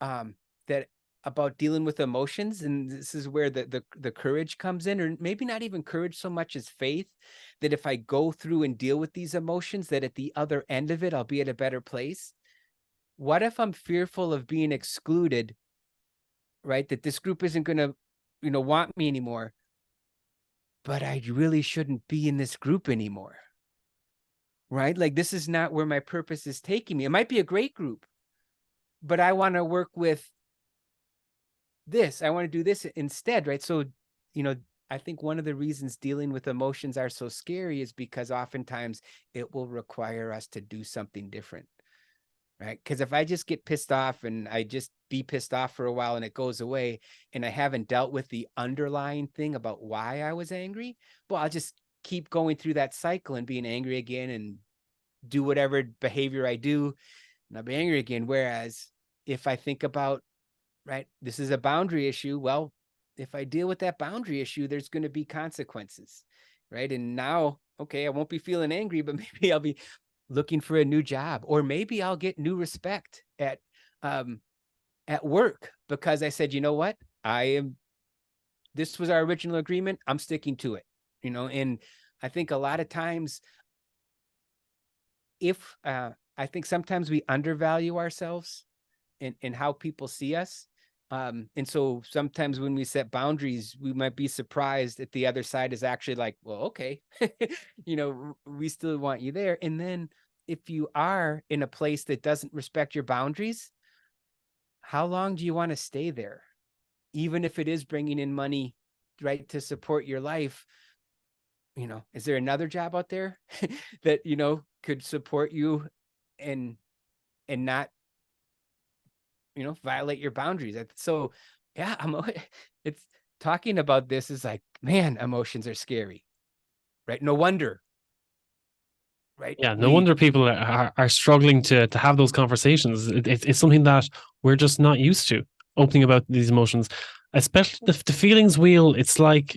B: that about dealing with emotions, and this is where the courage comes in, or maybe not even courage so much as faith, that if I go through and deal with these emotions, that at the other end of it, I'll be at a better place. What if I'm fearful of being excluded, right? That this group isn't going to, want me anymore, but I really shouldn't be in this group anymore. Right? Like, this is not where my purpose is taking me. It might be a great group, but I want to work with this. I want to do this instead, right? So, I think one of the reasons dealing with emotions are so scary is because oftentimes it will require us to do something different, right? Because if I just get pissed off and I just be pissed off for a while and it goes away and I haven't dealt with the underlying thing about why I was angry, well, I'll just keep going through that cycle and being angry again and do whatever behavior I do and I'll be angry again. Whereas if I think about, right, this is a boundary issue, well, if I deal with that boundary issue, there's going to be consequences, right? And now, okay, I won't be feeling angry, but maybe I'll be looking for a new job, or maybe I'll get new respect at work because I said, you know what, this was our original agreement. I'm sticking to it, and I think a lot of times if I think sometimes we undervalue ourselves and how people see us. And so sometimes when we set boundaries, we might be surprised that the other side is actually like, well, okay, we still want you there. And then if you are in a place that doesn't respect your boundaries, how long do you want to stay there? Even if it is bringing in money, right, to support your life, is there another job out there that, could support you and not violate your boundaries. So yeah, it's talking about this is like, man, emotions are scary, right? No wonder, right?
A: Yeah, no wonder people are struggling to have those conversations. It's something that we're just not used to opening about these emotions, especially the feelings wheel. It's like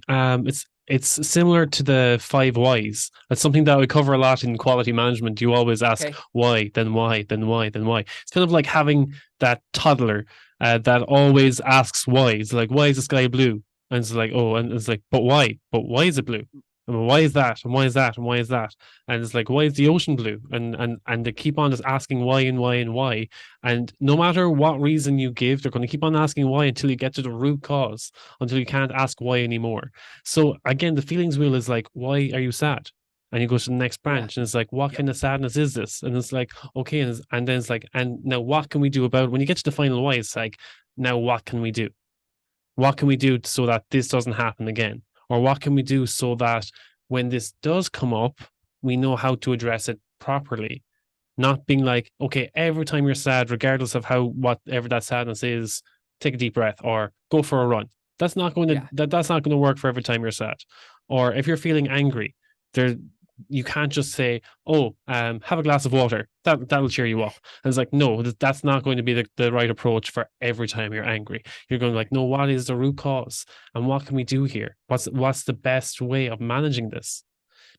A: it's similar to the five whys. It's something that we cover a lot in quality management. You always ask
B: Okay.
A: why, then why, then why, then why. It's kind of like having that toddler that always asks why. It's like, why is the sky blue? And it's like, oh, and it's like, but why? But why is it blue? And why is that? And why is that? And why is that? And it's like, why is the ocean blue? And they keep on just asking why and why and why. And no matter what reason you give, they're going to keep on asking why until you get to the root cause, until you can't ask why anymore. So again, the feelings wheel is like, why are you sad? And you go to the next
B: Yeah.
A: branch and it's like, what
B: Yep.
A: kind of sadness is this? And it's like, okay. And then it's like, and now what can we do about it? When you get to the final why, it's like, now what can we do? What can we do so that this doesn't happen again? Or what can we do so that when this does come up, we know how to address it properly? Not being like, okay, every time you're sad, regardless of how whatever that sadness is, take a deep breath or go for a run. That's not going to
B: Yeah.
A: that's not going to work for every time you're sad. Or if you're feeling angry, there you can't just say, "Oh, have a glass of water. That'll cheer you up." And it's like, no, that's not going to be the right approach for every time you're angry. You're going like, no, what is the root cause, and what can we do here? What's the best way of managing this?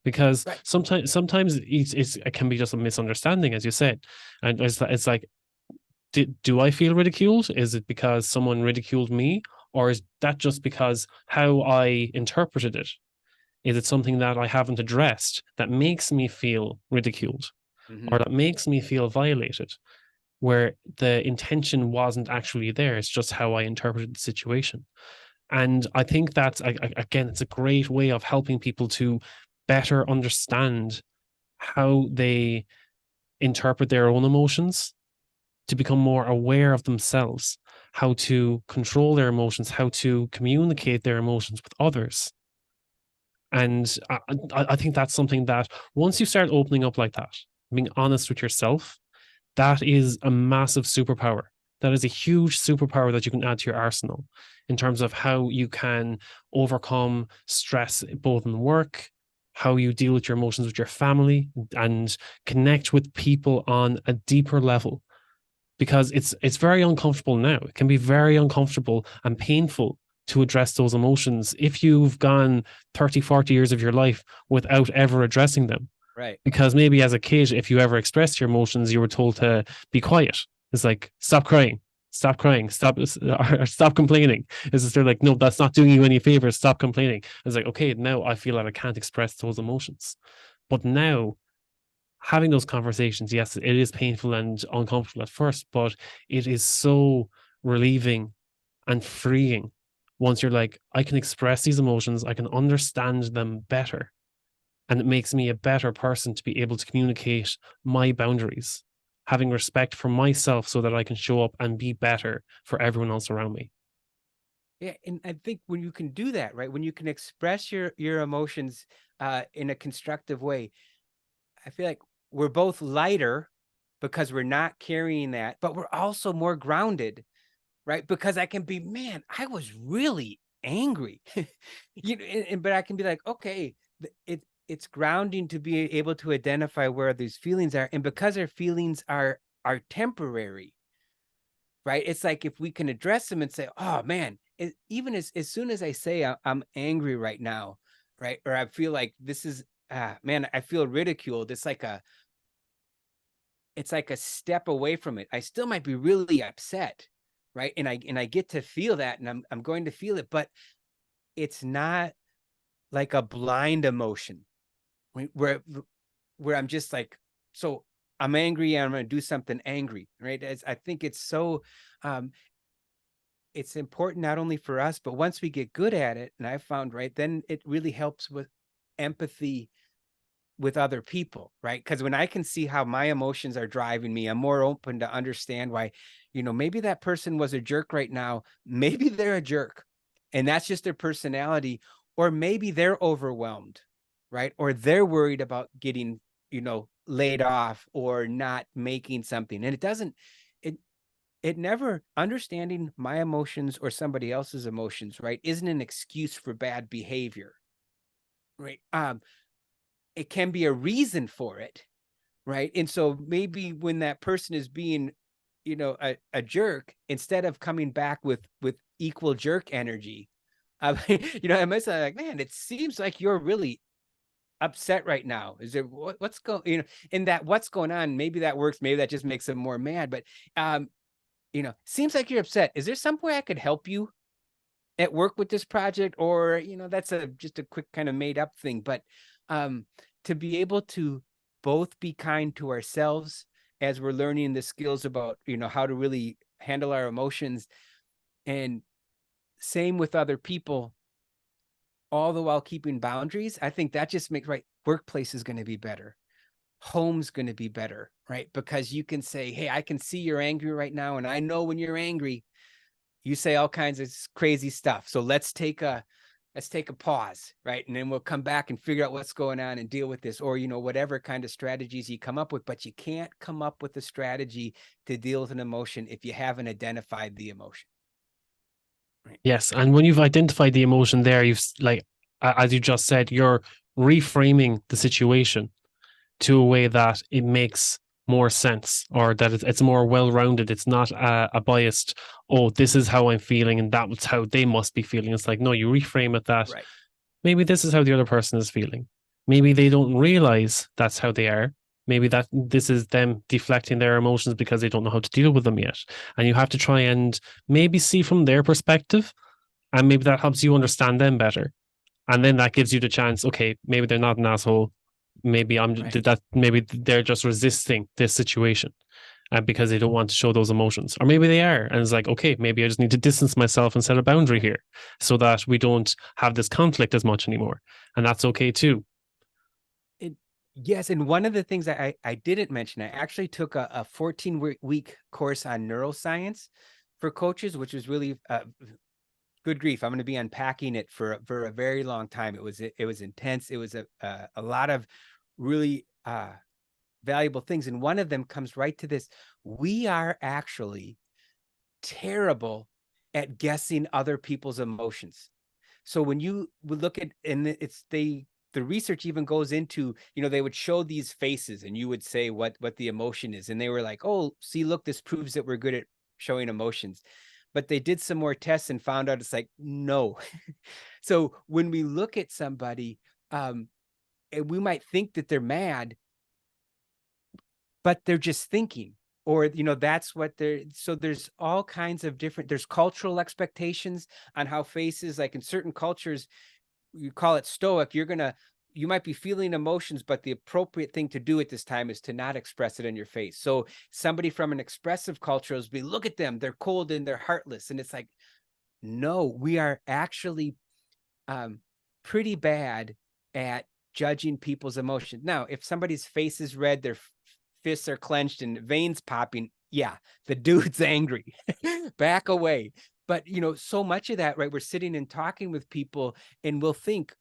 A: Because
B: Right.
A: sometimes it can be just a misunderstanding, as you said, and it's like, do I feel ridiculed? Is it because someone ridiculed me, or is that just because how I interpreted it? Is it something that I haven't addressed that makes me feel ridiculed
B: Mm-hmm.
A: or that makes me feel violated, where the intention wasn't actually there? It's just how I interpreted the situation. And I think that's, again, it's a great way of helping people to better understand how they interpret their own emotions, to become more aware of themselves, how to control their emotions, how to communicate their emotions with others. And I think that's something that once you start opening up like that, being honest with yourself, that is a massive superpower. That is a huge superpower that you can add to your arsenal in terms of how you can overcome stress both in work, how you deal with your emotions with your family, and connect with people on a deeper level. Because it's very uncomfortable now. It can be very uncomfortable and painful to address those emotions if you've gone 30, 40 years of your life without ever addressing them.
B: Right.
A: Because maybe as a kid, if you ever expressed your emotions, you were told to be quiet. It's like, stop crying, or stop complaining. It's just they're like, no, that's not doing you any favors. Stop complaining. It's like, okay, now I feel that I can't express those emotions. But now having those conversations, yes, it is painful and uncomfortable at first, but it is so relieving and freeing once you're like, I can express these emotions, I can understand them better. And it makes me a better person to be able to communicate my boundaries, having respect for myself so that I can show up and be better for everyone else around me.
B: Yeah, and I think when you can do that, right, when you can express your emotions in a constructive way, I feel like we're both lighter because we're not carrying that, but we're also more grounded, right? Because I can be, man, I was really angry, but I can be like, okay, it's grounding to be able to identify where these feelings are, and because our feelings are temporary, right? It's like if we can address them and say, oh man, even as soon as I say I'm angry right now, right? Or I feel like this is, man, I feel ridiculed. It's like a step away from it. I still might be really upset, right? And I get to feel that, and I'm going to feel it, but it's not like a blind emotion where I'm just like, so I'm angry and I'm going to do something angry, right? I think it's so um it's important not only for us, but once we get good at it, and I found, right, then it really helps with empathy with other people, right? Because when I can see how my emotions are driving me, I'm more open to understand why, maybe that person was a jerk right now. Maybe they're a jerk and that's just their personality, or maybe they're overwhelmed, right? Or they're worried about getting, laid off or not making something. And it, it never understanding my emotions or somebody else's emotions, right, isn't an excuse for bad behavior, right? It can be a reason for it, right? And so maybe when that person is being, a jerk, instead of coming back with equal jerk energy, I might say like, man, it seems like you're really upset right now. Is there what's going, in that what's going on? Maybe that works. Maybe that just makes them more mad. But seems like you're upset. Is there some way I could help you at work with this project? Or that's just a quick kind of made up thing, but um to be able to both be kind to ourselves as we're learning the skills about how to really handle our emotions, and same with other people, all the while keeping boundaries. I think that just makes, right, workplace is going to be better, home's going to be better, right? Because you can say, hey, I can see you're angry right now, and I know when you're angry you say all kinds of crazy stuff. So let's take a pause, right? And then we'll come back and figure out what's going on and deal with this, or, whatever kind of strategies you come up with. But you can't come up with a strategy to deal with an emotion if you haven't identified the emotion. Right.
A: Yes, and when you've identified the emotion there, like as you just said, you're reframing the situation to a way that it makes more sense, or that it's more well-rounded. It's not a biased, oh, this is how I'm feeling and that's how they must be feeling. It's like, no, you reframe it that
B: Right.
A: maybe this is how the other person is feeling. Maybe they don't realize that's how they are. Maybe that this is them deflecting their emotions because they don't know how to deal with them yet. And you have to try and maybe see from their perspective, and maybe that helps you understand them better. And then that gives you the chance, okay, maybe they're not an asshole. Maybe
B: Right.
A: maybe they're just resisting this situation because they don't want to show those emotions. Or maybe they are. And it's like, okay, maybe I just need to distance myself and set a boundary here so that we don't have this conflict as much anymore. And that's okay too.
B: Yes, and one of the things that I didn't mention, I actually took a 14-week course on neuroscience for coaches, which was really good grief. I'm going to be unpacking it for a very long time. It was intense. It was a lot of really valuable things, and one of them comes right to this: we are actually terrible at guessing other people's emotions. So when you would look at, and the research even goes into, they would show these faces and you would say what the emotion is. And they were like, oh, see, look, this proves that we're good at showing emotions. But they did some more tests and found out it's like, no. So when we look at somebody, we might think that they're mad, but they're just thinking, or that's what they're, so there's all kinds of different, there's cultural expectations on how faces, like in certain cultures, you call it stoic, you might be feeling emotions, but the appropriate thing to do at this time is to not express it in your face. So somebody from an expressive culture is be, look at them, they're cold and they're heartless. And it's like, no, we are actually pretty bad at judging people's emotions. Now, if somebody's face is red, their fists are clenched and veins popping, yeah, the dude's angry. Back away. But, so much of that, right? We're sitting and talking with people and we'll think,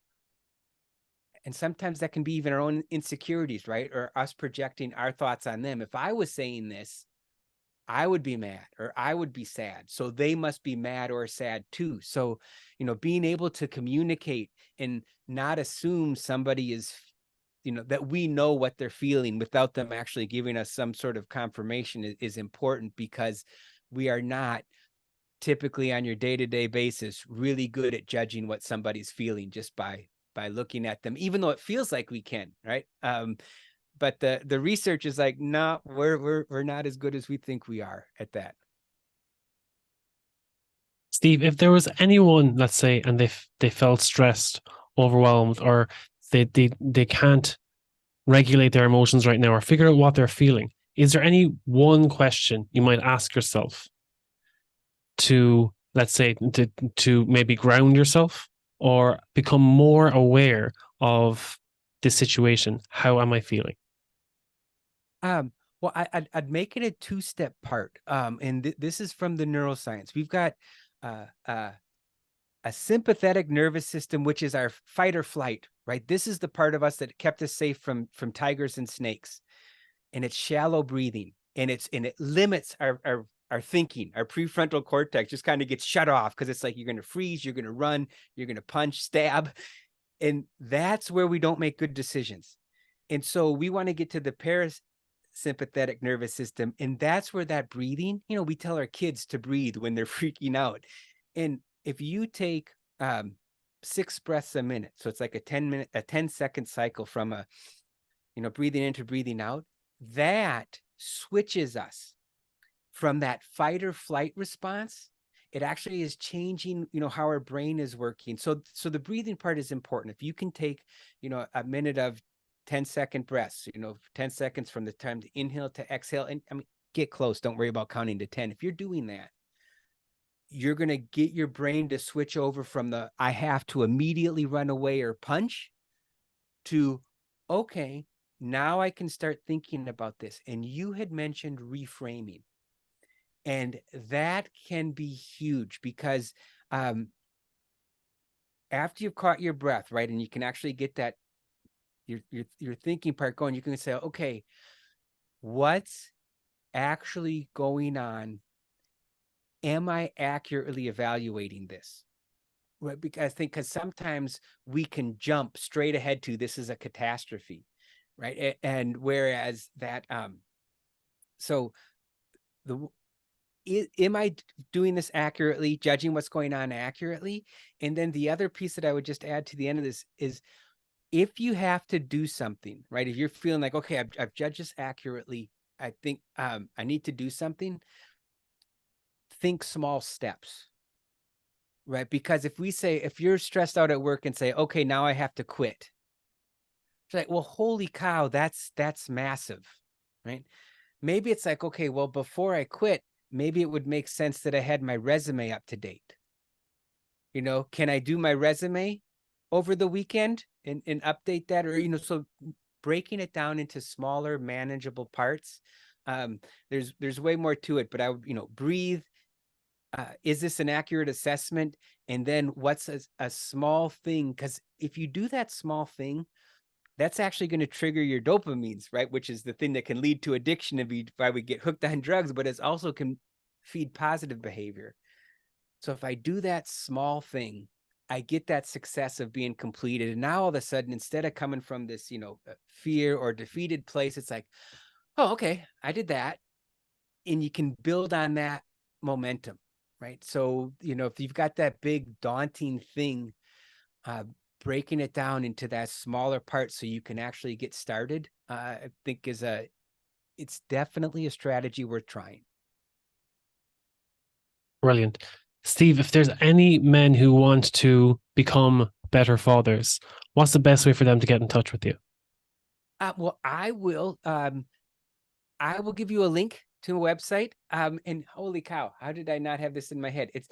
B: and sometimes that can be even our own insecurities, right? Or us projecting our thoughts on them. If I was saying this, I would be mad or I would be sad. So they must be mad or sad too. So, being able to communicate and not assume somebody is, that we know what they're feeling without them actually giving us some sort of confirmation is important, because we are not typically on your day-to-day basis really good at judging what somebody's feeling just by looking at them, even though it feels like we can, right? But the research is like, no, we're not as good as we think we are at that.
A: Steve, if there was anyone, let's say, and they felt stressed, overwhelmed, or they can't regulate their emotions right now or figure out what they're feeling, is there any one question you might ask yourself to, let's say, to maybe ground yourself or become more aware of this situation? How am I feeling?
B: Well, I'd make it a two-step part. And this is from the neuroscience. We've got uh, uh, a sympathetic nervous system, which is our fight or flight, right? This is the part of us that kept us safe from tigers and snakes. And it's shallow breathing, and it limits our thinking. Our prefrontal cortex just kind of gets shut off, because it's like you're going to freeze, you're going to run, you're going to punch, stab. And that's where we don't make good decisions. And so we want to get to the parasympathetic nervous system. And that's where that breathing, we tell our kids to breathe when they're freaking out. And if you take 6 breaths a minute, so it's like a 10-second cycle from breathing in to breathing out, that switches us from that fight or flight response. It actually is changing, how our brain is working. So the breathing part is important. If you can take, a minute of 10-second breaths, 10 seconds from the time to inhale to exhale, and get close. Don't worry about counting to 10. If you're doing that, you're going to get your brain to switch over from the I have to immediately run away or punch to, okay, now I can start thinking about this. And you had mentioned reframing. And that can be huge, because after you've caught your breath, right, and you can actually get that your thinking part going, you can say, okay, what's actually going on? Am I accurately evaluating this? Right, because sometimes we can jump straight ahead to this is a catastrophe, right? And whereas that, so the am I doing this accurately, judging what's going on accurately? And then the other piece that I would just add to the end of this is, if you have to do something, right? If you're feeling like, okay, I've judged this accurately, I think I need to do something, think small steps, right? Because if you're stressed out at work and say, okay, now I have to quit. It's like, well, holy cow, that's massive, right? Maybe it's like, okay, well, before I quit, maybe it would make sense that I had my resume up to date. Can I do my resume over the weekend and update that? Or, so breaking it down into smaller, manageable parts. There's way more to it, but I would, breathe. Is this an accurate assessment? And then what's a small thing? Because if you do that small thing, that's actually going to trigger your dopamines, right? Which is the thing that can lead to addiction and be why we get hooked on drugs, but it also can feed positive behavior. So if I do that small thing, I get that success of being completed. And now all of a sudden, instead of coming from this, fear or defeated place, it's like, oh, okay, I did that. And you can build on that momentum, right? So, if you've got that big daunting thing, breaking it down into that smaller part so you can actually get started, I think it's definitely a strategy worth trying.
A: Brilliant. Steve, if there's any men who want to become better fathers, what's the best way for them to get in touch with you?
B: Well, I will give you a link to a website. And holy cow, how did I not have this in my head? It's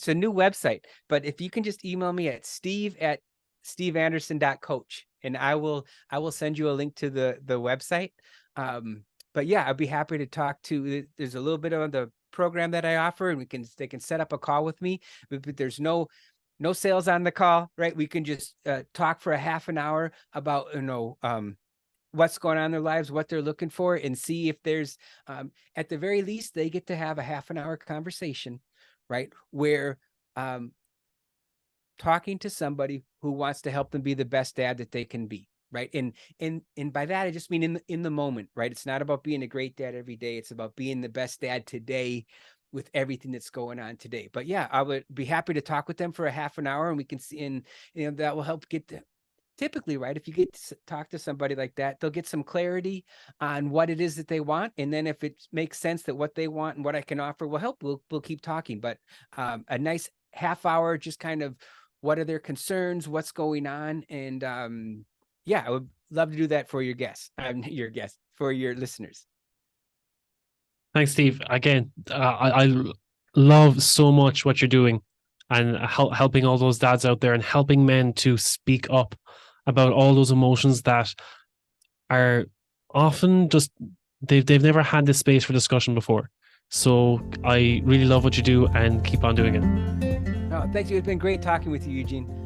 B: a new website, but if you can just email me at steve@steveanderson.coach, and I will send you a link to the website. But yeah, I'd be happy to talk to. There's a little bit on the program that I offer, and they can set up a call with me, but there's no sales on the call, right? We can just talk for a half an hour about, what's going on in their lives, what they're looking for, and see if there's, at the very least, they get to have a half an hour conversation, right? Where talking to somebody who wants to help them be the best dad that they can be, right? And by that, I just mean in the moment, right? It's not about being a great dad every day. It's about being the best dad today with everything that's going on today. But yeah, I would be happy to talk with them for a half an hour, and we can see, and that will help get them. Typically, right, if you get to talk to somebody like that, they'll get some clarity on what it is that they want. And then if it makes sense that what they want and what I can offer will help, we'll keep talking. But a nice half hour, just kind of what are their concerns, what's going on. And yeah, I would love to do that for your guests. For your listeners.
A: Thanks, Steve. Again, I love so much what you're doing, and helping all those dads out there, and helping men to speak up about all those emotions that are often just they've never had this space for discussion before. So I really love what you do, and keep on doing it.
B: Oh, thank you. It's been great talking with you, Eugene.